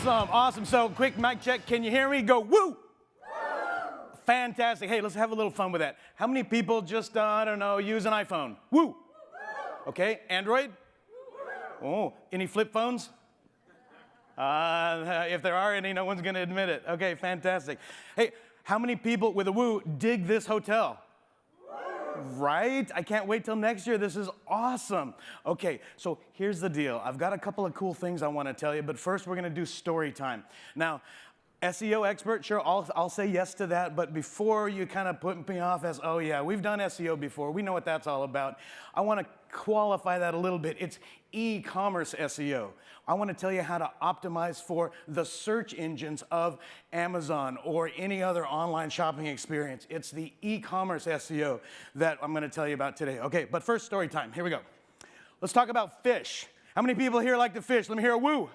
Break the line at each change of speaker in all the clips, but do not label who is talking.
Awesome. So quick mic check. Can you hear me? Go woo. Fantastic. Hey, let's have a little fun with that. How many people just, I don't know, use an iPhone? Woo. Okay, Android? Oh, any flip phones? If there are any, no one's going to admit it. Okay, fantastic. Hey, how many people with a woo dig this hotel? Right? I can't wait till next year. This is awesome. Okay, so here's the deal. I've got a couple of cool things I want to tell you, but first we're going to do story time. Now, SEO expert, sure, I'll say yes to that, but before you kind of put me off as, oh yeah, we've done SEO before, we know what that's all about, I want to qualify that a little bit. It's e-commerce SEO. I want to tell you how to optimize for the search engines of Amazon or any other online shopping experience. It's the e-commerce SEO that I'm going to tell you about today. Okay, but first, story time. Here we go. Let's talk about fish. How many people here like to fish? Let me hear a woo.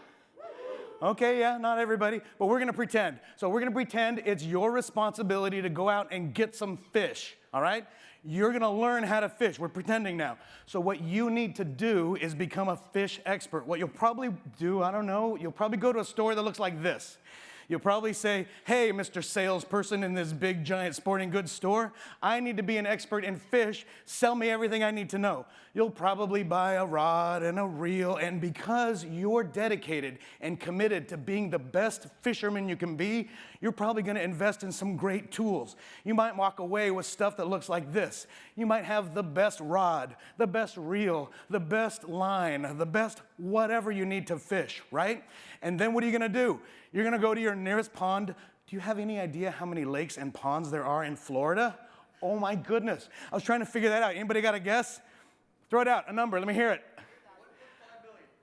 Okay, yeah, not everybody, but we're gonna pretend. So we're gonna pretend it's your responsibility to go out and get some fish, all right? You're gonna learn how to fish. We're pretending now. So what you need to do is become a fish expert. What you'll probably do, I don't know, you'll probably go to a store that looks like this. You'll probably say, hey, Mr. Salesperson in this big, giant sporting goods store, I need to be an expert in fish. Sell me everything I need to know. You'll probably buy a rod and a reel, and because you're dedicated and committed to being the best fisherman you can be, you're probably going to invest in some great tools. You might walk away with stuff that looks like this. You might have the best rod, the best reel, the best line, the best whatever you need to fish, right? And then what are you going to do? You're going to go to your nearest pond. Do you have any idea how many lakes and ponds there are in Florida? Oh my goodness. I was trying to figure that out. Anybody got a guess? Throw it out, a number. Let me hear it.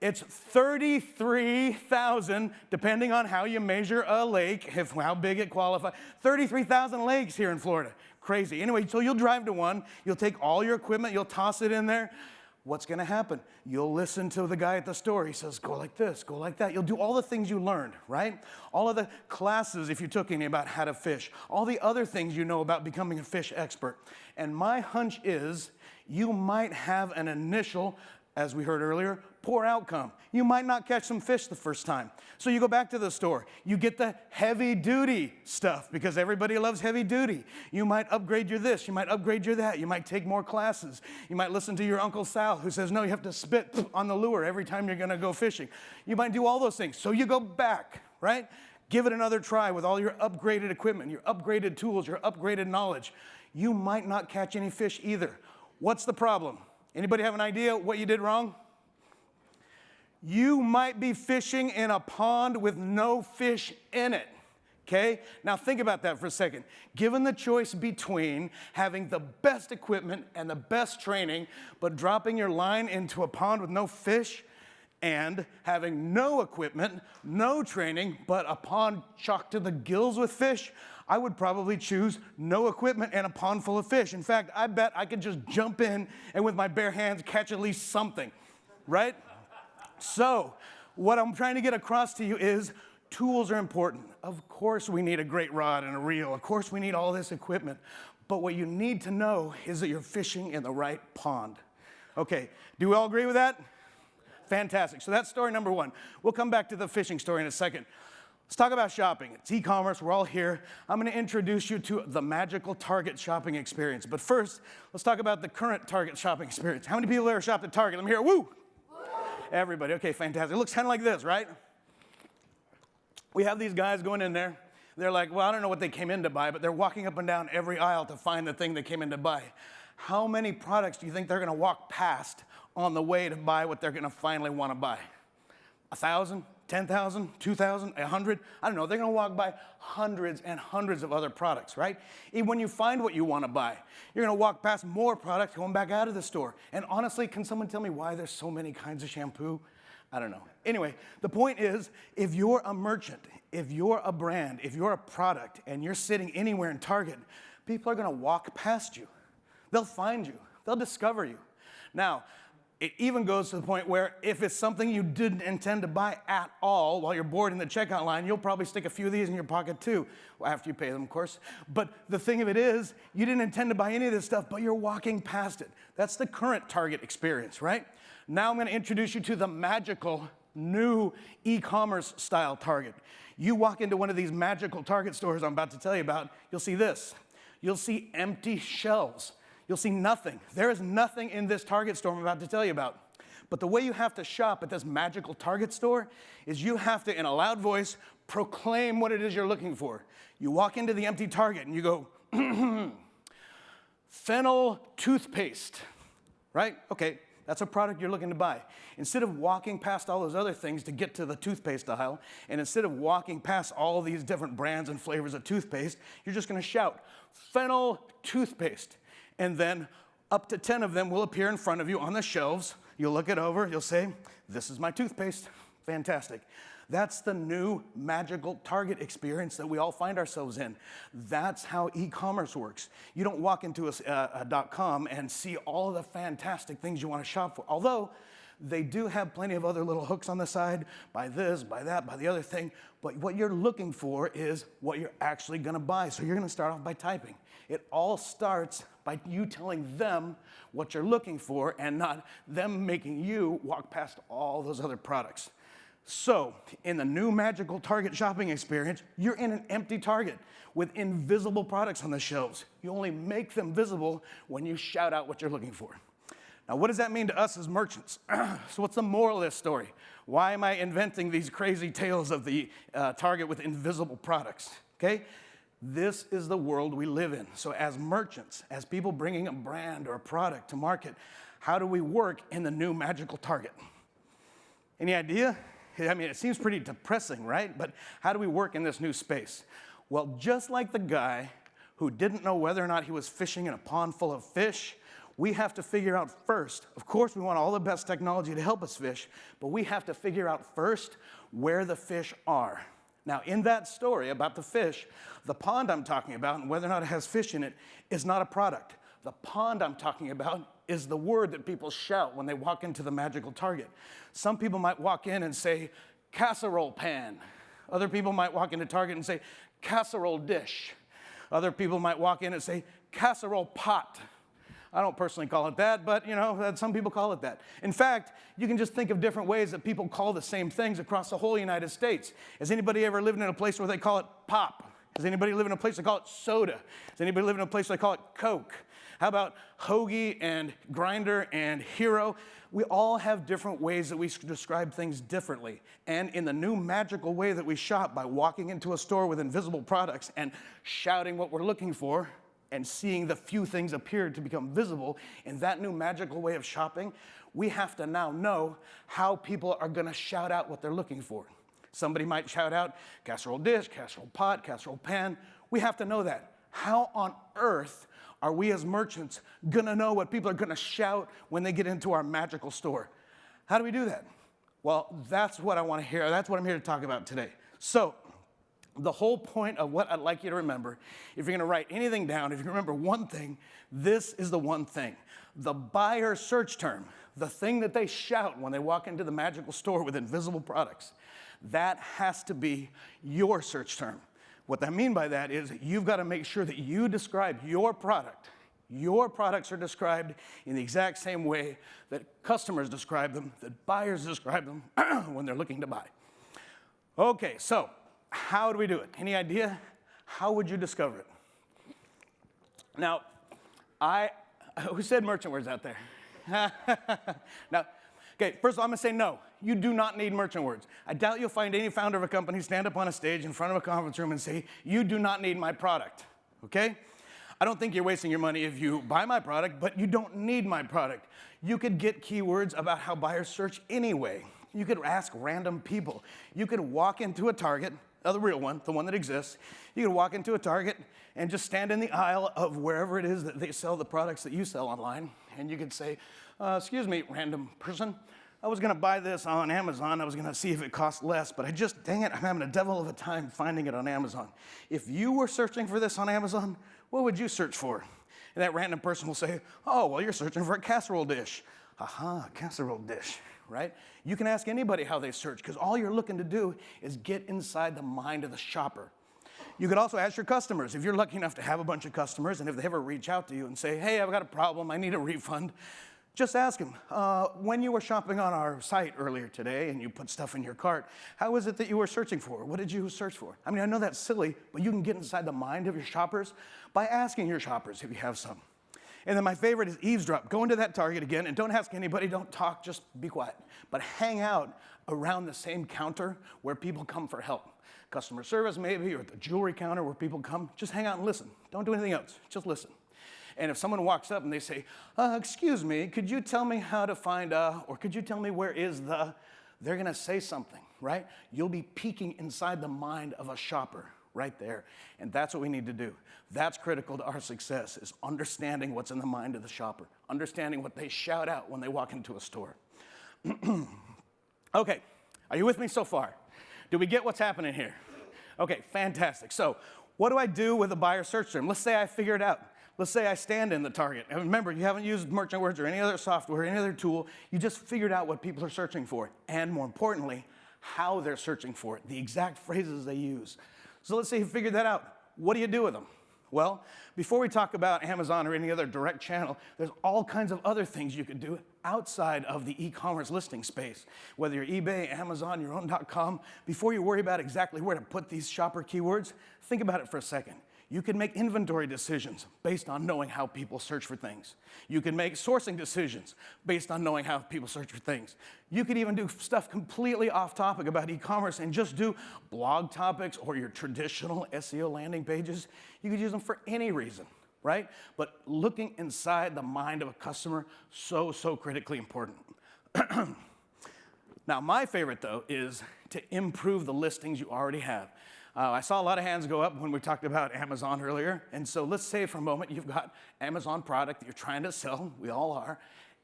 It's 33,000, depending on how you measure a lake, how big it qualifies. 33,000 lakes here in Florida. Crazy. Anyway, so you'll drive to one. You'll take all your equipment. You'll toss it in there. What's going to happen? You'll listen to the guy at the store. He says, go like this, go like that. You'll do all the things you learned, right? All of the classes, if you took any, about how to fish. All the other things you know about becoming a fish expert. And my hunch is you might have an initial, as we heard earlier, poor outcome. You might not catch some fish the first time. So you go back to the store. You get the heavy-duty stuff because everybody loves heavy-duty. You might upgrade your this. You might upgrade your that. You might take more classes. You might listen to your Uncle Sal who says, no, you have to spit on the lure every time you're going to go fishing. You might do all those things. So you go back, right? Give it another try with all your upgraded equipment, your upgraded tools, your upgraded knowledge. You might not catch any fish either. What's the problem? Anybody have an idea what you did wrong? You might be fishing in a pond with no fish in it, okay? Now think about that for a second. Given the choice between having the best equipment and the best training, but dropping your line into a pond with no fish, and having no equipment, no training, but a pond chocked to the gills with fish, I would probably choose no equipment and a pond full of fish. In fact, I bet I could just jump in and with my bare hands catch at least something, right? So, what I'm trying to get across to you is tools are important. Of course we need a great rod and a reel. Of course we need all this equipment. But what you need to know is that you're fishing in the right pond. Okay, do we all agree with that? Fantastic. So that's story number one. We'll come back to the fishing story in a second. Let's talk about shopping. It's e-commerce. We're all here. I'm going to introduce you to the magical Target shopping experience. But first, let's talk about the current Target shopping experience. How many people ever shopped at Target? Let me hear, woo! Everybody. Okay, fantastic. It looks kind of like this, right? We have these guys going in there. They're like, well, I don't know what they came in to buy, but they're walking up and down every aisle to find the thing they came in to buy. How many products do you think they're going to walk past on the way to buy what they're going to finally want to buy? 1,000? 10,000, 2,000, 100, I don't know. They're going to walk by hundreds and hundreds of other products, right? Even when you find what you want to buy, you're going to walk past more products going back out of the store. And honestly, can someone tell me why there's so many kinds of shampoo? I don't know. Anyway, the point is, if you're a merchant, if you're a brand, if you're a product, and you're sitting anywhere in Target, people are going to walk past you. They'll find you. They'll discover you. Now, it even goes to the point where if it's something you didn't intend to buy at all while you're bored in the checkout line, you'll probably stick a few of these in your pocket too, well, after you pay them, of course. But the thing of it is, you didn't intend to buy any of this stuff, but you're walking past it. That's the current Target experience, right? Now I'm going to introduce you to the magical new e-commerce style Target. You walk into one of these magical Target stores I'm about to tell you about, you'll see this. You'll see empty shelves. You'll see nothing. There is nothing in this Target store I'm about to tell you about. But the way you have to shop at this magical Target store is you have to, in a loud voice, proclaim what it is you're looking for. You walk into the empty Target and you go, fennel toothpaste, right? Okay, that's a product you're looking to buy. Instead of walking past all those other things to get to the toothpaste aisle, and instead of walking past all these different brands and flavors of toothpaste, you're just gonna shout, fennel toothpaste. And then up to 10 of them will appear in front of you on the shelves. You'll look it over, you'll say, this is my toothpaste. Fantastic. That's the new magical Target experience that we all find ourselves in. That's how e-commerce works. You don't walk into a .com and see all the fantastic things you want to shop for. Although they do have plenty of other little hooks on the side, buy this, buy that, buy the other thing. But what you're looking for is what you're actually going to buy. So you're going to start off by typing. It all starts by you telling them what you're looking for and not them making you walk past all those other products. So, in the new magical Target shopping experience, you're in an empty Target with invisible products on the shelves. You only make them visible when you shout out what you're looking for. Now, what does that mean to us as merchants? So what's the moral of this story? Why am I inventing these crazy tales of the Target with invisible products? Okay? This is the world we live in. So as merchants, as people bringing a brand or a product to market, how do we work in the new magical Target? Any idea? I mean, it seems pretty depressing, right? But how do we work in this new space? Well, just like the guy who didn't know whether or not he was fishing in a pond full of fish, we have to figure out first, of course we want all the best technology to help us fish, but we have to figure out first where the fish are. Now, in that story about the fish, the pond I'm talking about and whether or not it has fish in it is not a product. The pond I'm talking about is the word that people shout when they walk into the magical Target. Some people might walk in and say, casserole pan. Other people might walk into Target and say, casserole dish. Other people might walk in and say, casserole pot. I don't personally call it that, but you know, some people call it that. In fact, you can just think of different ways that people call the same things across the whole United States. Has anybody ever lived in a place where they call it pop? Does anybody live in a place they call it soda? Does anybody live in a place they call it Coke? How about hoagie and grinder and hero? We all have different ways that we describe things differently. And in the new magical way that we shop by walking into a store with invisible products and shouting what we're looking for and seeing the few things appear to become visible, in that new magical way of shopping, we have to now know how people are gonna shout out what they're looking for. Somebody might shout out casserole dish, casserole pot, casserole pan. We have to know that. How on earth are we as merchants gonna know what people are gonna shout when they get into our magical store? How do we do that? Well, that's what I wanna hear. That's what I'm here to talk about today. So, the whole point of what I'd like you to remember, if you're gonna write anything down, if you remember one thing, this is the one thing. The buyer search term, the thing that they shout when they walk into the magical store with invisible products, that has to be your search term. What I mean by that is you've got to make sure that you describe your product. Your products are described in the exact same way that customers describe them, that buyers describe them when they're looking to buy. Okay, so how do we do it? Any idea? How would you discover it? Now, who said merchant words out there? Now, okay, first of all, I'm gonna say no. You do not need merchant words. I doubt you'll find any founder of a company stand up on a stage in front of a conference room and say, you do not need my product, okay? I don't think you're wasting your money if you buy my product, but you don't need my product. You could get keywords about how buyers search anyway. You could ask random people. You could walk into a Target, the real one, the one that exists. You could walk into a Target and just stand in the aisle of wherever it is that they sell the products that you sell online, and you could say, excuse me, random person, I was gonna buy this on Amazon. I was gonna see if it cost less, but dang it, I'm having a devil of a time finding it on Amazon. If you were searching for this on Amazon, what would you search for? And that random person will say, oh, well, you're searching for a casserole dish. Aha, casserole dish, right? You can ask anybody how they search, because all you're looking to do is get inside the mind of the shopper. You could also ask your customers. If you're lucky enough to have a bunch of customers, and if they ever reach out to you and say, hey, I've got a problem, I need a refund, Just ask them, when you were shopping on our site earlier today and you put stuff in your cart, how is it that you were searching for? What did you search for? I mean, I know that's silly, but you can get inside the mind of your shoppers by asking your shoppers if you have some. And then my favorite is eavesdrop. Go into that Target again and don't ask anybody, don't talk, just be quiet. But hang out around the same counter where people come for help. Customer service maybe, or the jewelry counter where people come. Just hang out and listen. Don't do anything else, just listen. And if someone walks up and they say, excuse me, could you tell me how to find, or could you tell me where is the, they're gonna say something, right? You'll be peeking inside the mind of a shopper right there. And that's what we need to do. That's critical to our success, is understanding what's in the mind of the shopper, understanding what they shout out when they walk into a store. Okay, are you with me so far? Do we get what's happening here? Okay, fantastic. So what do I do with a buyer search term? Let's say I figure it out. Let's say I stand in the Target. And remember, you haven't used Merchant Words or any other software, any other tool. You just figured out what people are searching for. And more importantly, how they're searching for it, the exact phrases they use. So let's say you figured that out. What do you do with them? Well, before we talk about Amazon or any other direct channel, there's all kinds of other things you could do outside of the e-commerce listing space. Whether you're eBay, Amazon, your own.com, before you worry about exactly where to put these shopper keywords, think about it for a second. You can make inventory decisions based on knowing how people search for things. You can make sourcing decisions based on knowing how people search for things. You could even do stuff completely off topic about e-commerce and just do blog topics or your traditional SEO landing pages. You could use them for any reason, right? But looking inside the mind of a customer, so critically important. Now, my favorite, though, is to improve the listings you already have. I saw a lot of hands go up when we talked about Amazon earlier. And so let's say for a moment you've got Amazon product that you're trying to sell, we all are,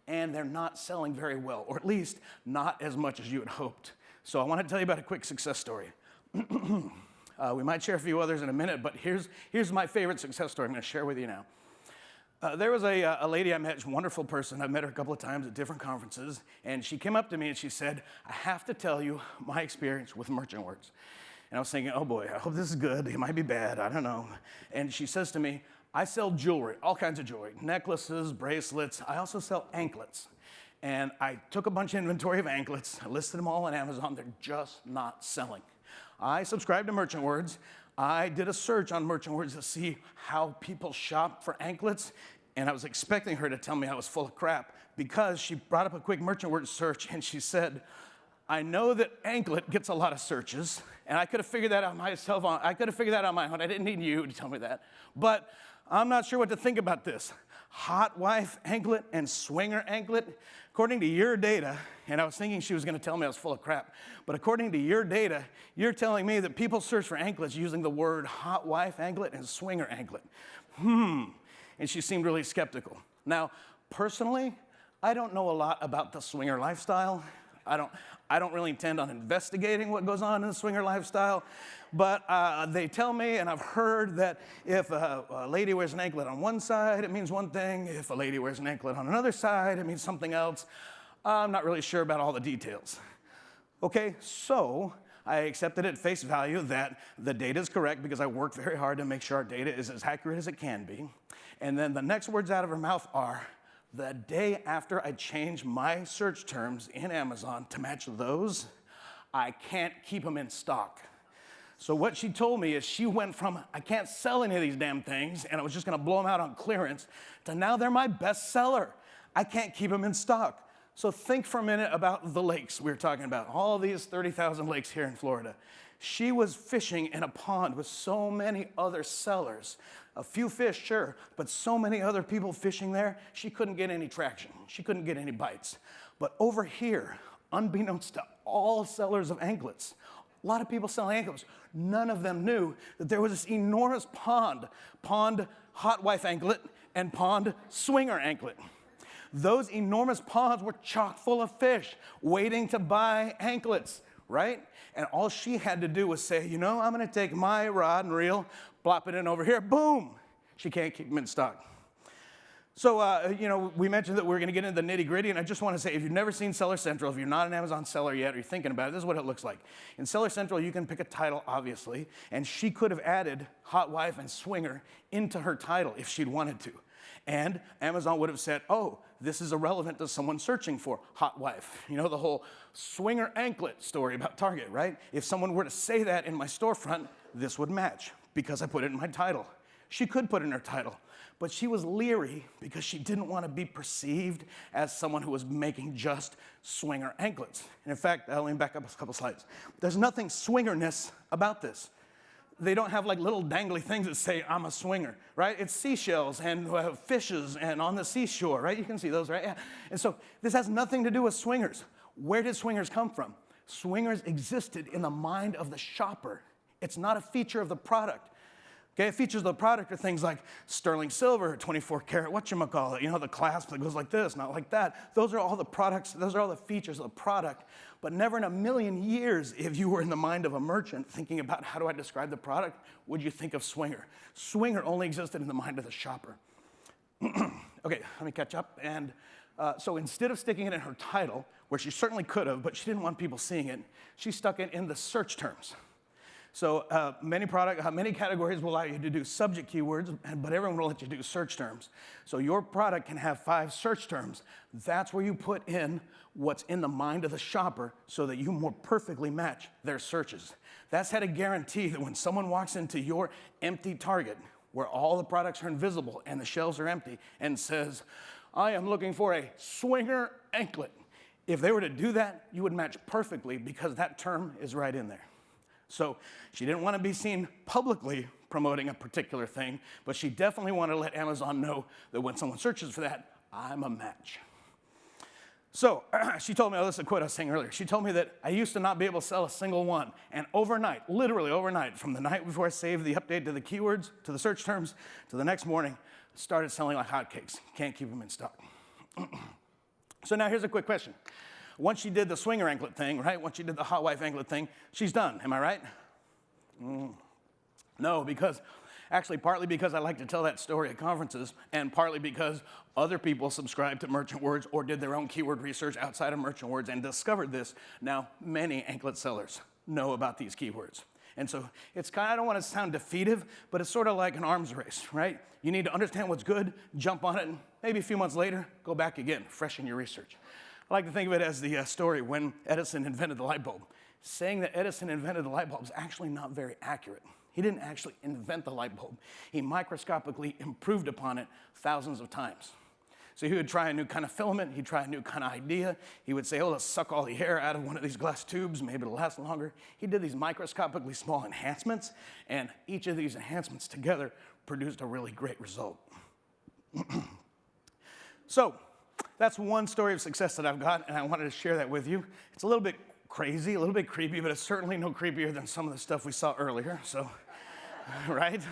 and they're not selling very well, or at least not as much as you had hoped. So I want to tell you about a quick success story. We might share a few others in a minute, but here's my favorite success story I'm going to share with you now. There was a lady I met, a wonderful person. I've met her a couple of times at different conferences, and she came up to me and she said, I have to tell you my experience with Merchant Words. And I was thinking, oh boy, I hope this is good. It might be bad, I don't know. And she says to me, I sell jewelry, all kinds of jewelry, necklaces, bracelets. I also sell anklets. And I took a bunch of inventory of anklets, I listed them all on Amazon. They're just not selling. I subscribed to Merchant Words. I did a search on Merchant Words to see how people shop for anklets. And I was expecting her to tell me I was full of crap, because she brought up a quick Merchant Words search and she said, I know that anklet gets a lot of searches, and I could have figured that out myself. I could have figured that out on my own. I didn't need you to tell me that. But I'm not sure what to think about this. Hot wife anklet and swinger anklet. According to your data, and I was thinking she was going to tell me I was full of crap, but according to your data, you're telling me that people search for anklets using the word hot wife anklet and swinger anklet. And she seemed really skeptical. Now, personally, I don't know a lot about the swinger lifestyle. I don't really intend on investigating what goes on in the swinger lifestyle, but they tell me, and I've heard, that if a lady wears an anklet on one side, it means one thing. If a lady wears an anklet on another side, it means something else. I'm not really sure about all the details. Okay, so I accepted at face value that the data is correct, because I work very hard to make sure our data is as accurate as it can be. And then the next words out of her mouth are, the day after I change my search terms in Amazon to match those, I can't keep them in stock. So what she told me is she went from, I can't sell any of these damn things, and I was just gonna blow them out on clearance, to now they're my best seller. I can't keep them in stock. So think for a minute about the lakes we were talking about, all these 30,000 lakes here in Florida. She was fishing in a pond with so many other sellers. A few fish, sure, but so many other people fishing there, she couldn't get any traction. She couldn't get any bites. But over here, unbeknownst to all sellers of anklets, a lot of people selling anklets, none of them knew that there was this enormous pond hot wife anklet and pond swinger anklet. Those enormous ponds were chock full of fish waiting to buy anklets, right? And all she had to do was say, you know, I'm gonna take my rod and reel, plop it in over here, boom. She can't keep them in stock. So, you know, we mentioned that we're gonna get into the nitty gritty, and I just wanna say, if you've never seen Seller Central, if you're not an Amazon seller yet, or you're thinking about it, this is what it looks like. In Seller Central, you can pick a title, obviously, and she could have added hot wife and swinger into her title if she'd wanted to. And Amazon would have said, oh, this is irrelevant to someone searching for hot wife. You know, the whole swinger anklet story about Target, right? If someone were to say that in my storefront, this would match because I put it in my title. She could put it in her title, but she was leery because she didn't want to be perceived as someone who was making just swinger anklets. And in fact, let me back up a couple slides. There's nothing swingerness about this. They don't have like little dangly things that say, I'm a swinger, right? It's seashells and fishes and on the seashore, right? You can see those, right? Yeah. And so this has nothing to do with swingers. Where did swingers come from? Swingers existed in the mind of the shopper. It's not a feature of the product. Okay, features of the product are things like sterling silver, 24 karat, whatchamacallit, you know, the clasp that goes like this, not like that. Those are all the products, those are all the features of the product. But never in a million years, if you were in the mind of a merchant thinking about how do I describe the product, would you think of swinger. Swinger only existed in the mind of the shopper. Okay, let me catch up. And so instead of sticking it in her title, where she certainly could have, but she didn't want people seeing it, she stuck it in the search terms. So many categories will allow you to do subject keywords, but everyone will let you do search terms. So your product can have 5 search terms. That's where you put in what's in the mind of the shopper so that you more perfectly match their searches. That's how to guarantee that when someone walks into your empty Target, where all the products are invisible and the shelves are empty, and says, I am looking for a swinger anklet. If they were to do that, you would match perfectly because that term is right in there. So she didn't want to be seen publicly promoting a particular thing, but she definitely wanted to let Amazon know that when someone searches for that, I'm a match. So she told me, oh, this is a quote I was saying earlier. She told me that I used to not be able to sell a single one. And overnight, literally overnight, from the night before I saved the update to the keywords, to the search terms, to the next morning, started selling like hotcakes. Can't keep them in stock. So now here's a quick question. Once she did the swinger anklet thing, right? Once she did the hot wife anklet thing, she's done, am I right? No, because, actually partly because I like to tell that story at conferences, and partly because other people subscribed to Merchant Words or did their own keyword research outside of Merchant Words and discovered this. Now, many anklet sellers know about these keywords. And so it's kind of, I don't want to sound defeative, but it's sort of like an arms race, right? You need to understand what's good, jump on it, and maybe a few months later, go back again, freshen your research. I like to think of it as the story when Edison invented the light bulb. Saying that Edison invented the light bulb is actually not very accurate. He didn't actually invent the light bulb. He microscopically improved upon it thousands of times. So he would try a new kind of filament, he'd try a new kind of idea. He would say, oh, let's suck all the air out of one of these glass tubes, maybe it'll last longer. He did these microscopically small enhancements, and each of these enhancements together produced a really great result. So that's one story of success that I've got, and I wanted to share that with you. It's a little bit crazy, a little bit creepy, but it's certainly no creepier than some of the stuff we saw earlier, so, right?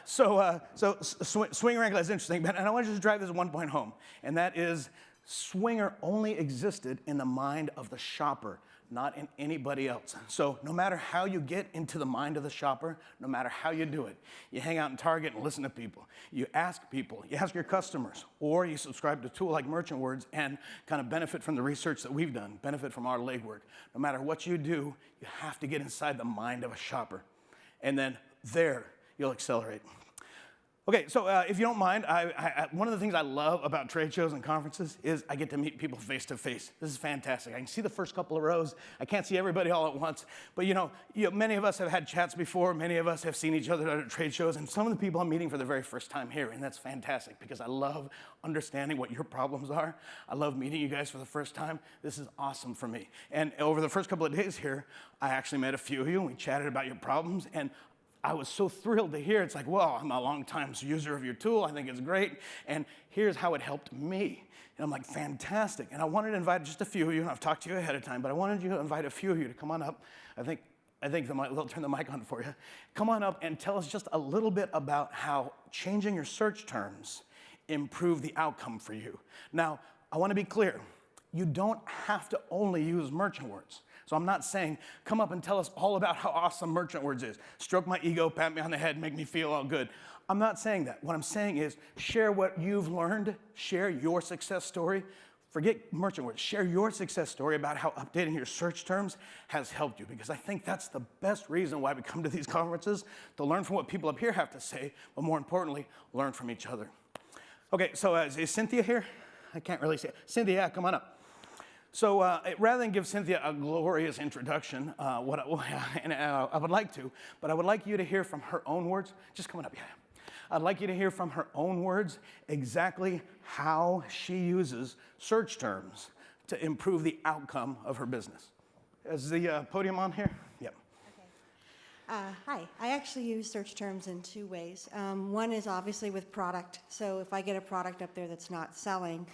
So swinger anklet is interesting, and I want to just drive this one point home, and that is swinger only existed in the mind of the shopper, not in anybody else. So no matter how you get into the mind of the shopper, no matter how you do it, you hang out in Target and listen to people, you ask people, you ask your customers, or you subscribe to a tool like Merchant Words and kind of benefit from the research that we've done, benefit from our legwork. No matter what you do, you have to get inside the mind of a shopper, and then there you'll accelerate. Okay, so if you don't mind, one of the things I love about trade shows and conferences is I get to meet people face to face. This is fantastic. I can see the first couple of rows. I can't see everybody all at once, but you know, many of us have had chats before. Many of us have seen each other at trade shows, and some of the people I'm meeting for the very first time here, and that's fantastic because I love understanding what your problems are. I love meeting you guys for the first time. This is awesome for me. And over the first couple of days here, I actually met a few of you, and we chatted about your problems, and I was so thrilled to hear. It's like, well, I'm a long-time user of your tool. I think it's great. And here's how it helped me. And I'm like, fantastic. And I wanted to invite just a few of you, and I've talked to you ahead of time, but I wanted you to invite a few of you to come on up. I think they'll turn the mic on for you. Come on up and tell us just a little bit about how changing your search terms improved the outcome for you. Now, I want to be clear. You don't have to only use Merchant Words. So I'm not saying, come up and tell us all about how awesome Merchant Words is. Stroke my ego, pat me on the head, make me feel all good. I'm not saying that. What I'm saying is share what you've learned, share your success story. Forget Merchant Words. Share your success story about how updating your search terms has helped you, because I think that's the best reason why we come to these conferences, to learn from what people up here have to say, but more importantly, learn from each other. Okay, so is Cynthia here? I can't really see it. Cynthia, come on up. So rather than give Cynthia a glorious introduction, I would like to, but I would like you to hear from her own words. Just coming up, yeah. I'd like you to hear from her own words exactly how she uses search terms to improve the outcome of her business. Is the podium on here? Yep.
Hi. I actually use search terms in two ways. One is obviously with product. So if I get a product up there that's not selling,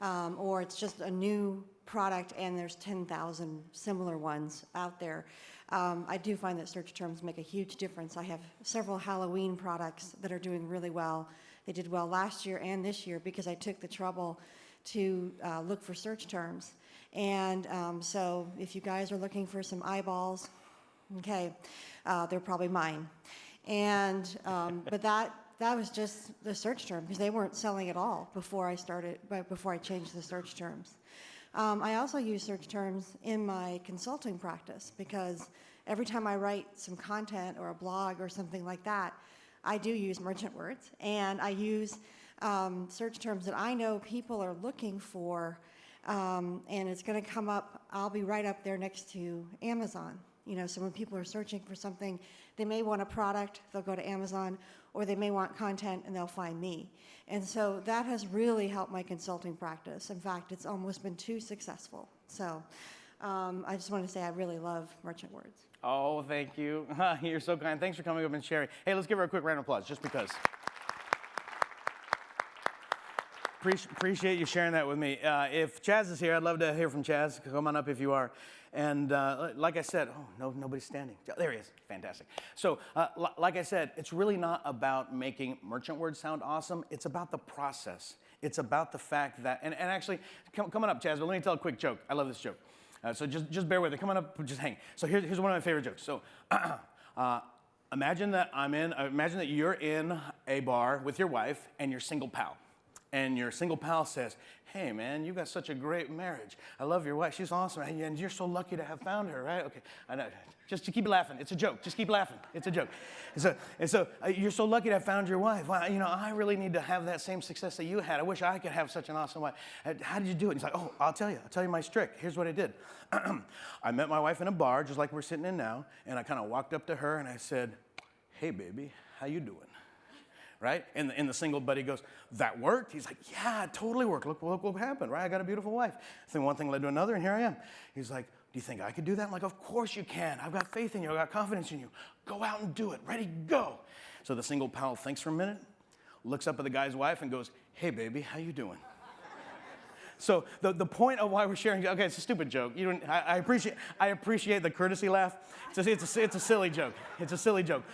or it's just a new product and there's 10,000 similar ones out there, I do find that search terms make a huge difference. I have several Halloween products that are doing really well. They did well last year and this year because I took the trouble to look for search terms. And so if you guys are looking for some eyeballs, okay, they're probably mine. And but that was just the search term because they weren't selling at all before I changed the search terms. I also use search terms in my consulting practice because every time I write some content or a blog or something like that, I do use merchant words, and I use search terms that I know people are looking for, and it's going to come up. I'll be right up there next to Amazon. You know, so when people are searching for something, they may want a product, they'll go to Amazon, or they may want content and they'll find me. And so that has really helped my consulting practice. In fact, it's almost been too successful. So I just want to say I really love merchant words.
Oh, thank you. You're so kind. Thanks for coming up and sharing. Hey, let's give her a quick round of applause, just because. Appreciate you sharing that with me. If Chaz is here, I'd love to hear from Chaz. Come on up if you are. And like I said, nobody's standing. There he is. Fantastic. So like I said, it's really not about making merchant words sound awesome. It's about the process. It's about the fact that, and actually, come on up, Chaz, but let me tell a quick joke. I love this joke. So just bear with it. Come on up, just hang. So here's one of my favorite jokes. So imagine that you're in a bar with your wife and your single pal. And your single pal says, hey, man, you got such a great marriage. I love your wife. She's awesome. And you're so lucky to have found her, right? Okay. I know. Just to keep laughing. It's a joke. Just keep laughing. It's a joke. And so you're so lucky to have found your wife. Well, I really need to have that same success that you had. I wish I could have such an awesome wife. How did you do it? He's like, oh, I'll tell you my trick. Here's what I did. I met my wife in a bar, just like we're sitting in now, and I kind of walked up to her and I said, hey, baby, how you doing? Right? And the single buddy goes, that worked? He's like, yeah, it totally worked. Look what happened, right? I got a beautiful wife. So one thing led to another, and here I am. He's like, do you think I could do that? I'm like, of course you can. I've got faith in you. I've got confidence in you. Go out and do it. Ready, go. So the single pal thinks for a minute, looks up at the guy's wife and goes, hey, baby, how you doing? So the point of why we're sharing, okay, it's a stupid joke. I appreciate the courtesy laugh. It's a silly joke. It's a silly joke.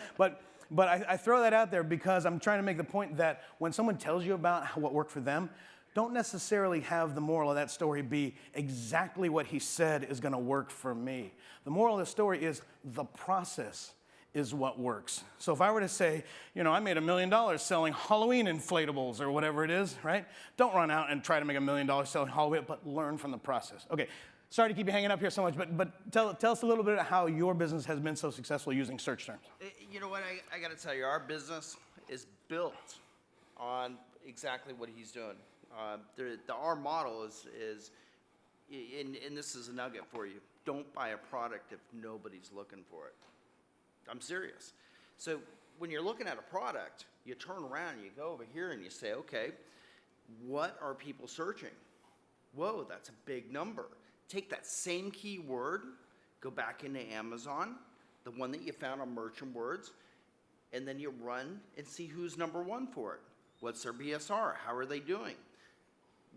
But I throw that out there because I'm trying to make the point that when someone tells you about what worked for them, don't necessarily have the moral of that story be exactly what he said is going to work for me. The moral of the story is the process is what works. So if I were to say, I made $1 million selling Halloween inflatables or whatever it is, right? Don't run out and try to make $1 million selling Halloween, but learn from the process. Okay. Sorry to keep you hanging up here so much, but tell us a little bit about how your business has been so successful using search terms.
You know what, I got to tell you, our business is built on exactly what he's doing. Our model is and this is a nugget for you, don't buy a product if nobody's looking for it. I'm serious. So when you're looking at a product, you turn around and you go over here and you say, okay, what are people searching? Whoa, that's a big number. Take that same keyword, go back into Amazon, the one that you found on Merchant Words, and then you run and see who's number one for it. What's their BSR? How are they doing?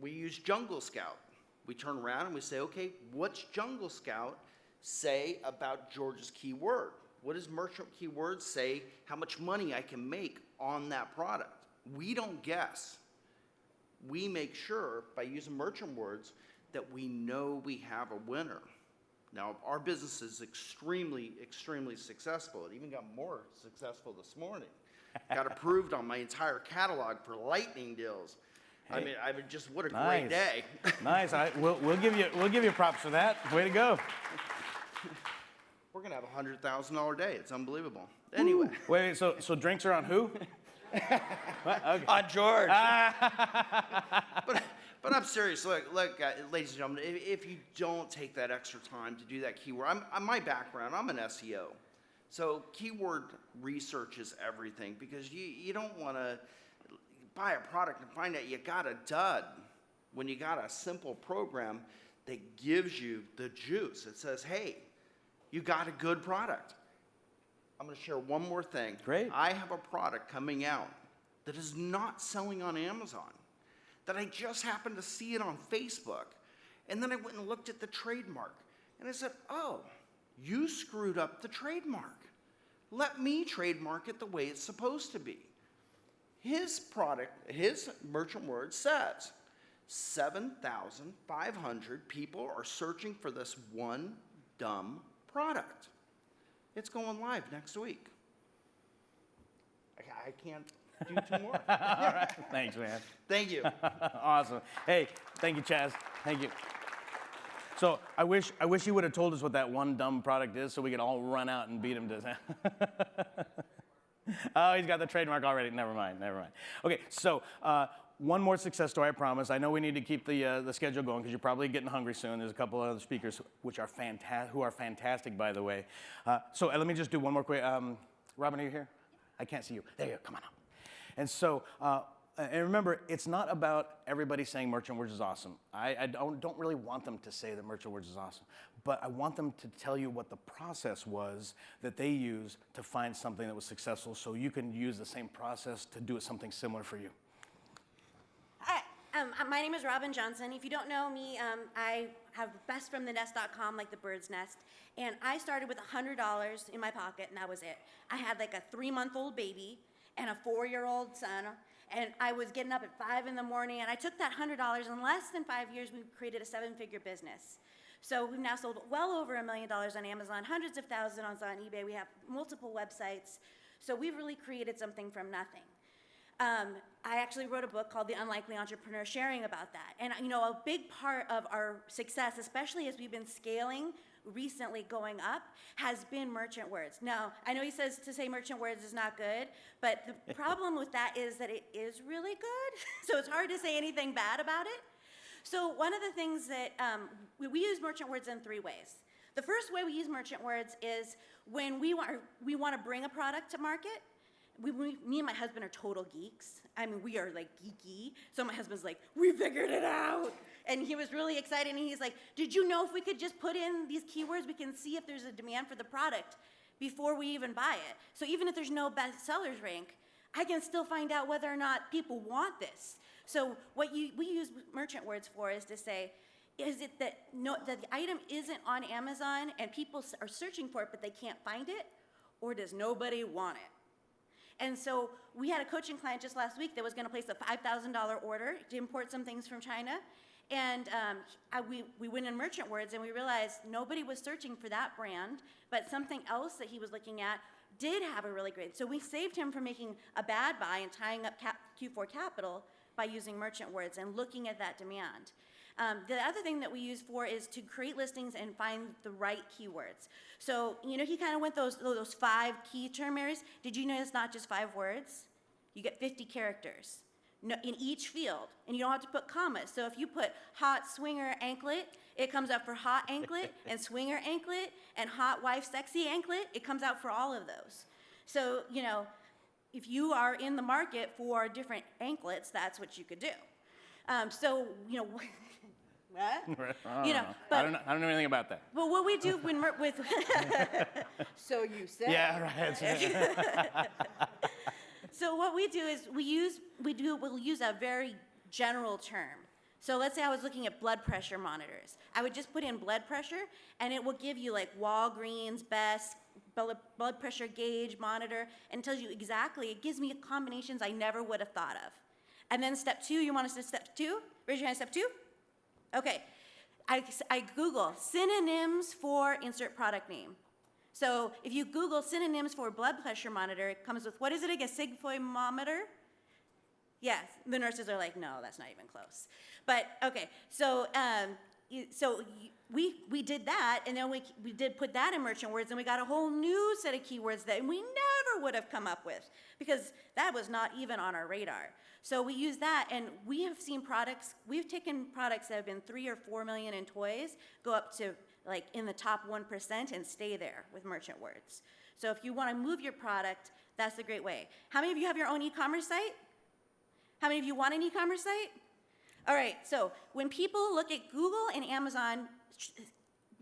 We use Jungle Scout. We turn around and we say, okay, what's Jungle Scout say about George's keyword? What does Merchant Keywords say how much money I can make on that product? We don't guess. We make sure by using Merchant Words that we know we have a winner. Now, our business is extremely, extremely successful. It even got more successful this morning. Got approved on my entire catalog for lightning deals.
Hey.
I mean, just what a great day.
Nice. We'll give you props for that. Way to go.
We're gonna have a $100,000 day. It's unbelievable. Anyway.
Wait. So drinks are on who? What? Okay.
On George. But I'm serious. Look, ladies and gentlemen, if you don't take that extra time to do that keyword, my background, I'm an SEO. So keyword research is everything, because you don't want to buy a product and find out you got a dud when you got a simple program that gives you the juice. It says, hey, you got a good product. I'm going to share one more thing.
Great.
I have a product coming out that is not selling on Amazon, that I just happened to see it on Facebook. And then I went and looked at the trademark. And I said, oh, you screwed up the trademark. Let me trademark it the way it's supposed to be. His product, his merchant word says, 7,500 people are searching for this one dumb product. It's going live next week. I can't do two more.
All right. Thanks, man.
Thank you.
Awesome. Hey, thank you, Chaz. Thank you. So I wish you would have told us what that one dumb product is, so we could all run out and beat him to that. Oh, he's got the trademark already. Never mind. Okay, so one more success story, I promise. I know we need to keep the schedule going because you're probably getting hungry soon. There's a couple of other speakers who are fantastic, by the way. So let me just do one more quick. Robin, are you here? I can't see you. There you go. Come on up. And so, and remember, it's not about everybody saying Merchant Words is awesome. I don't really want them to say that Merchant Words is awesome, but I want them to tell you what the process was that they used to find something that was successful, so you can use the same process to do something similar for you.
Hi, my name is Robin Johnson. If you don't know me, I have bestfromthenest.com, like the bird's nest, and I started with $100 in my pocket, and that was it. I had like a 3-month-old baby and a 4-year-old son, and I was getting up at 5 in the morning, and I took that $100. In less than 5 years, we created a 7-figure business. So we've now sold well over $1 million on Amazon, hundreds of thousands on eBay. We have multiple websites. So we've really created something from nothing. I actually wrote a book called The Unlikely Entrepreneur, sharing about that. And a big part of our success, especially as we've been scaling recently going up, has been merchant words. Now, I know he says to say merchant words is not good, but the problem with that is that it is really good. So it's hard to say anything bad about it. So one of the things that we use merchant words in 3 ways. The first way we use merchant words is when we want to bring a product to market. Me and my husband are total geeks. I mean, we are like geeky. So my husband's like, we figured it out. And he was really excited, and he's like, did you know if we could just put in these keywords, we can see if there's a demand for the product before we even buy it. So even if there's no bestsellers rank, I can still find out whether or not people want this. So what we use merchant words for is to say, is it that the item isn't on Amazon and people are searching for it but they can't find it, or does nobody want it? And so we had a coaching client just last week that was going to place a $5,000 order to import some things from China. And we went in merchant words and we realized nobody was searching for that brand, but something else that he was looking at did have a really great. So we saved him from making a bad buy and tying up Q4 capital by using merchant words and looking at that demand. The other thing that we use for is to create listings and find the right keywords. So, he kind of went those 5 key term areas. Did you know it's not just 5 words? You get 50 characters in each field, and you don't have to put commas. So if you put hot swinger anklet, it comes up for hot anklet and swinger anklet and hot wife sexy anklet. It comes out for all of those. So, if you are in the market for different anklets, that's what you could do. What?
But I don't know anything about that.
But what we do with so you said.
Yeah, right.
So what we do is we'll use a very general term. So let's say I was looking at blood pressure monitors. I would just put in blood pressure, and it will give you like Walgreens, Best, blood pressure gauge monitor, and tells you exactly. It gives me combinations I never would have thought of. And then step 2, you want us to step 2? Raise your hand, step 2. Okay, I Google synonyms for insert product name. So if you Google synonyms for blood pressure monitor, it comes with, what is it again, sigmometer? Yes, the nurses are like, no, that's not even close. But okay, so we did that, and then we did put that in merchant words, and we got a whole new set of keywords that we never never would have come up with, because that was not even on our radar. So we use that, and we have seen products, we've taken products that have been 3 or 4 million in toys, go up to like in the top 1% and stay there with merchant words. So if you want to move your product, that's a great way. How many of you have your own e-commerce site? How many of you want an e-commerce site? All right, so when people look at Google and Amazon,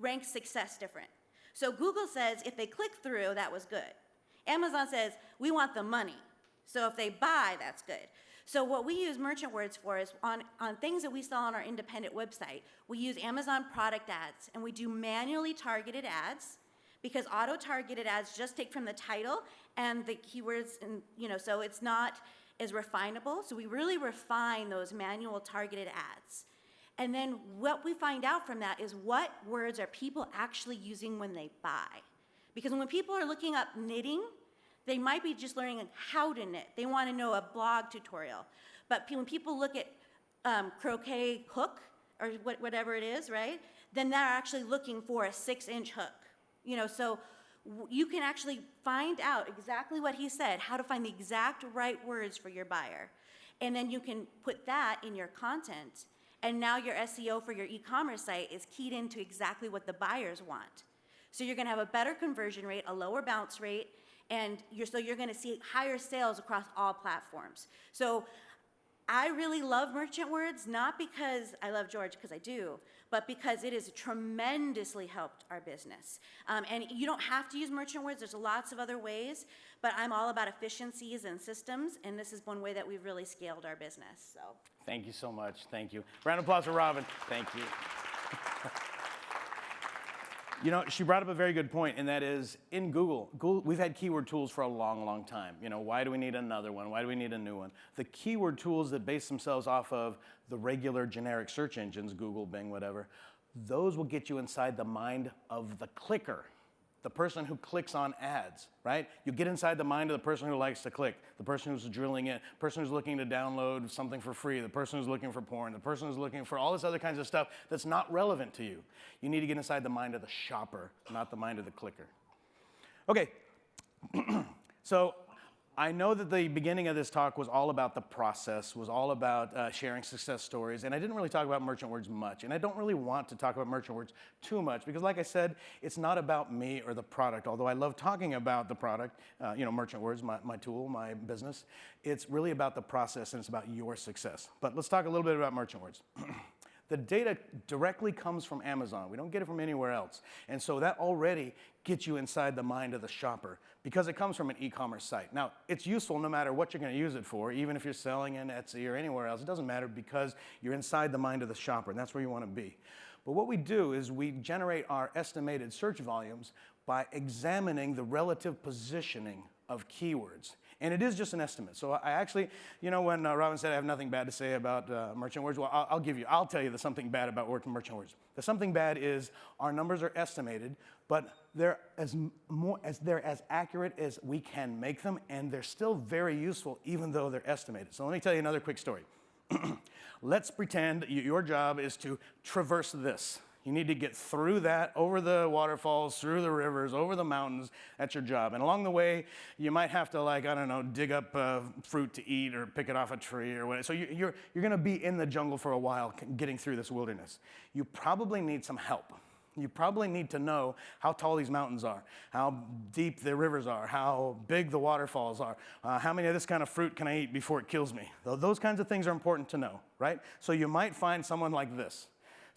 rank success different. So Google says if they click through, that was good. Amazon says we want the money. So if they buy, that's good. So what we use merchant words for is on things that we sell on our independent website, we use Amazon product ads, and we do manually targeted ads, because auto-targeted ads just take from the title and the keywords, and so it's not as refinable. So we really refine those manual targeted ads. And then what we find out from that is what words are people actually using when they buy. Because when people are looking up knitting, they might be just learning how to knit. They want to know a blog tutorial. But when people look at croquet hook, or whatever it is, right, then they're actually looking for a 6-inch hook. So you can actually find out exactly what he said, how to find the exact right words for your buyer. And then you can put that in your content, and now your SEO for your e-commerce site is keyed into exactly what the buyers want. So you're going to have a better conversion rate, a lower bounce rate, and you're going to see higher sales across all platforms. So I really love merchant words, not because I love George, because I do, but because it has tremendously helped our business. And you don't have to use merchant words. There's lots of other ways, but I'm all about efficiencies and systems, and this is one way that we've really scaled our business. So
Thank you so much. Thank you. Round of applause for Robin. Thank you. She brought up a very good point, and that is in Google, we've had keyword tools for a long, long time. Why do we need another one? Why do we need a new one? The keyword tools that base themselves off of the regular generic search engines, Google, Bing, whatever, those will get you inside the mind of the clicker, the person who clicks on ads, right? You get inside the mind of the person who likes to click, the person who's drilling in, the person who's looking to download something for free, the person who's looking for porn, the person who's looking for all this other kinds of stuff that's not relevant to you. You need to get inside the mind of the shopper, not the mind of the clicker. Okay, so I know that the beginning of this talk was all about the process, was all about sharing success stories, and I didn't really talk about merchant words much, and I don't really want to talk about merchant words too much, because like I said, it's not about me or the product, although I love talking about the product, merchant words, my tool, my business. It's really about the process, and it's about your success. But let's talk a little bit about merchant words. The data directly comes from Amazon. We don't get it from anywhere else. And so that already gets you inside the mind of the shopper because it comes from an e-commerce site. Now, it's useful no matter what you're going to use it for, even if you're selling in Etsy or anywhere else. It doesn't matter because you're inside the mind of the shopper, and that's where you want to be. But what we do is we generate our estimated search volumes by examining the relative positioning of keywords. And it is just an estimate. So I actually, when Robin said I have nothing bad to say about merchant words, well, I'll tell you the something bad about merchant words. The something bad is our numbers are estimated, but they're as accurate as we can make them, and they're still very useful even though they're estimated. So let me tell you another quick story. Let's pretend your job is to traverse this. You need to get through that, over the waterfalls, through the rivers, over the mountains. That's your job. And along the way, you might have to, dig up fruit to eat or pick it off a tree or whatever. So you're going to be in the jungle for a while getting through this wilderness. You probably need some help. You probably need to know how tall these mountains are, how deep the rivers are, how big the waterfalls are, how many of this kind of fruit can I eat before it kills me. Those kinds of things are important to know, right? So you might find someone like this.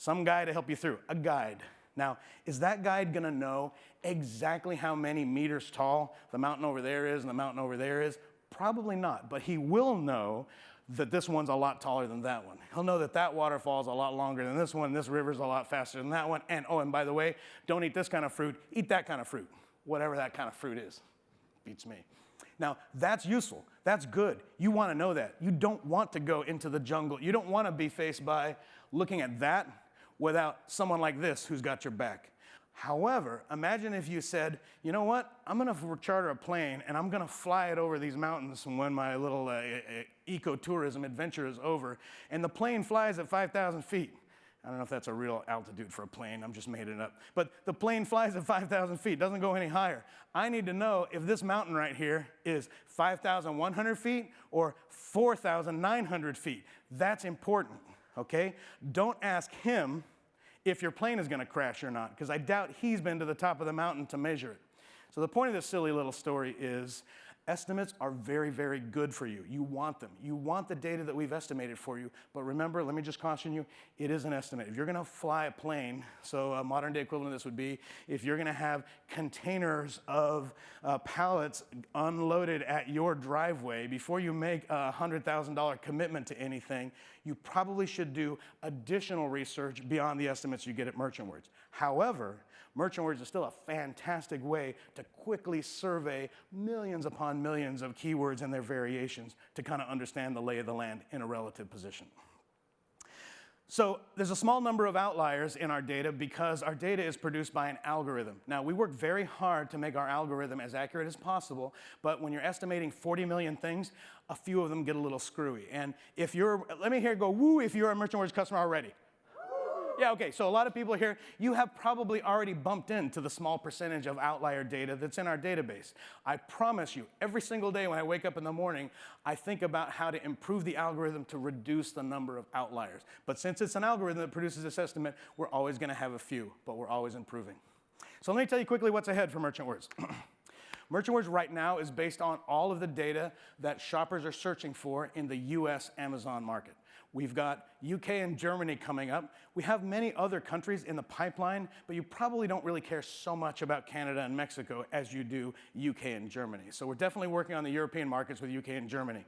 Some guy to help you through, a guide. Now, is that guide gonna know exactly how many meters tall the mountain over there is and the mountain over there is? Probably not, but he will know that this one's a lot taller than that one. He'll know that that waterfall is a lot longer than this one, this river's a lot faster than that one, and by the way, don't eat this kind of fruit, eat that kind of fruit, whatever that kind of fruit is. Beats me. Now, that's useful, that's good. You wanna know that. You don't want to go into the jungle. You don't wanna be faced by looking at that without someone like this who's got your back. However, imagine if you said, you know what, I'm gonna charter a plane and I'm gonna fly it over these mountains when my little ecotourism adventure is over, and the plane flies at 5,000 feet. I don't know if that's a real altitude for a plane. I'm just making it up. But the plane flies at 5,000 feet, doesn't go any higher. I need to know if this mountain right here is 5,100 feet or 4,900 feet. That's important, okay? Don't ask him if your plane is going to crash or not, because I doubt he's been to the top of the mountain to measure it. So the point of this silly little story is estimates are very, very good for you. You want them. You want the data that we've estimated for you. But remember, let me just caution you, it is an estimate. If you're going to fly a plane, so a modern day equivalent of this would be if you're going to have containers of pallets unloaded at your driveway, before you make a $100,000 commitment to anything, you probably should do additional research beyond the estimates you get at MerchantWords. However, MerchantWords is still a fantastic way to quickly survey millions upon millions of keywords and their variations to kind of understand the lay of the land in a relative position. So there's a small number of outliers in our data because our data is produced by an algorithm. Now, we work very hard to make our algorithm as accurate as possible, but when you're estimating 40 million things, a few of them get a little screwy. And if you're, let me hear it go, woo, if you're a MerchantWords customer already. Yeah, okay, so a lot of people here, you have probably already bumped into the small percentage of outlier data that's in our database. I promise you, every single day when I wake up in the morning, I think about how to improve the algorithm to reduce the number of outliers. But since it's an algorithm that produces this estimate, we're always gonna have a few, but we're always improving. So let me tell you quickly what's ahead for MerchantWords. MerchantWords right now is based on all of the data that shoppers are searching for in the US Amazon market. We've got UK and Germany coming up. We have many other countries in the pipeline, but you probably don't really care so much about Canada and Mexico as you do UK and Germany. So we're definitely working on the European markets with UK and Germany.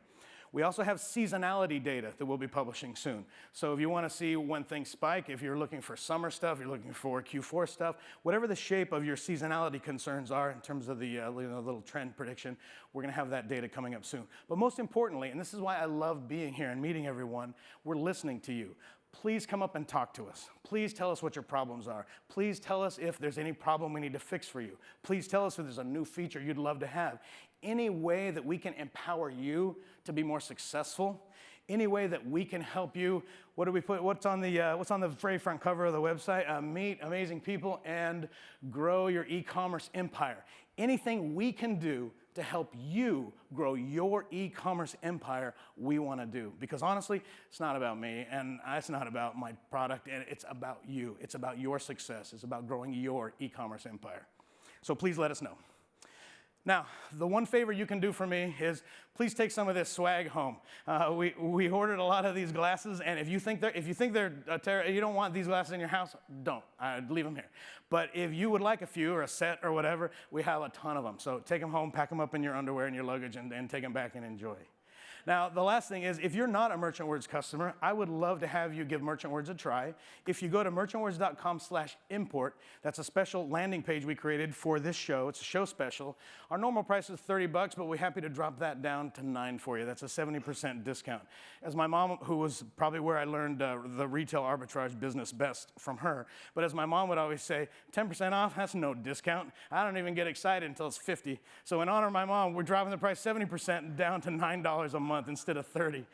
We also have seasonality data that we'll be publishing soon. So if you want to see when things spike, if you're looking for summer stuff, you're looking for Q4 stuff, whatever the shape of your seasonality concerns are in terms of the little trend prediction, we're going to have that data coming up soon. But most importantly, and this is why I love being here and meeting everyone, we're listening to you. Please come up and talk to us. Please tell us what your problems are. Please tell us if there's any problem we need to fix for you. Please tell us if there's a new feature you'd love to have. Any way that we can empower you to be more successful, any way that we can help you, what do we put, what's on the very front cover of the website? Meet amazing people and grow your e-commerce empire. Anything we can do to help you grow your e-commerce empire, we want to do. Because honestly, it's not about me, and it's not about my product, and it's about you. It's about your success. It's about growing your e-commerce empire. So please let us know. Now, the one favor you can do for me is please take some of this swag home. We ordered a lot of these glasses, and if you think you don't want these glasses in your house, don't. Leave them here. But if you would like a few or a set or whatever, we have a ton of them. So take them home, pack them up in your underwear and your luggage, and take them back and enjoy. Now, the last thing is, if you're not a MerchantWords customer, I would love to have you give MerchantWords a try. If you go to merchantwords.com/import, that's a special landing page we created for this show. It's a show special. Our normal price is $30, but we're happy to drop that down to $9 for you. That's a 70% discount. As my mom, who was probably where I learned the retail arbitrage business best from her, but as my mom would always say, 10% off, that's no discount. I don't even get excited until it's 50. So in honor of my mom, we're dropping the price 70% down to $9 a month instead of 30.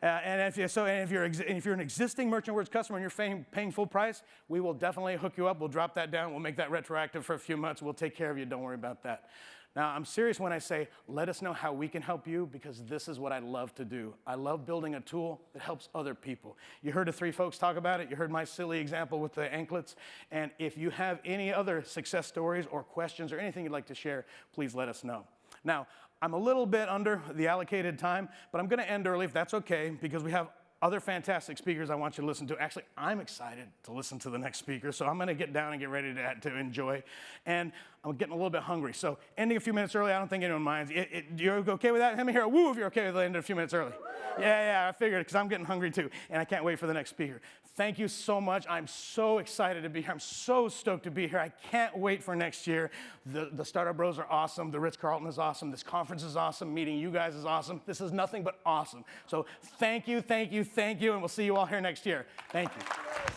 And if you're an existing MerchantWords customer and you're paying full price, we will definitely hook you up. We'll drop that down. We'll make that retroactive for a few months. We'll take care of you. Don't worry about that. Now, I'm serious when I say, let us know how we can help you, because this is what I love to do. I love building a tool that helps other people. You heard the three folks talk about it. You heard my silly example with the anklets. And if you have any other success stories or questions or anything you'd like to share, please let us know. Now, I'm a little bit under the allocated time, but I'm going to end early if that's okay, because we have other fantastic speakers I want you to listen to. Actually, I'm excited to listen to the next speaker, so I'm going to get down and get ready to enjoy. And I'm getting a little bit hungry, so ending a few minutes early, I don't think anyone minds. You're okay with that? Let me hear a woo if you're okay with ending a few minutes early. Yeah, I figured, because I'm getting hungry too, and I can't wait for the next speaker. Thank you so much. I'm so excited to be here. I'm so stoked to be here. I can't wait for next year. The StartupBros are awesome. The Ritz-Carlton is awesome. This conference is awesome. Meeting you guys is awesome. This is nothing but awesome. So thank you, and we'll see you all here next year. Thank you.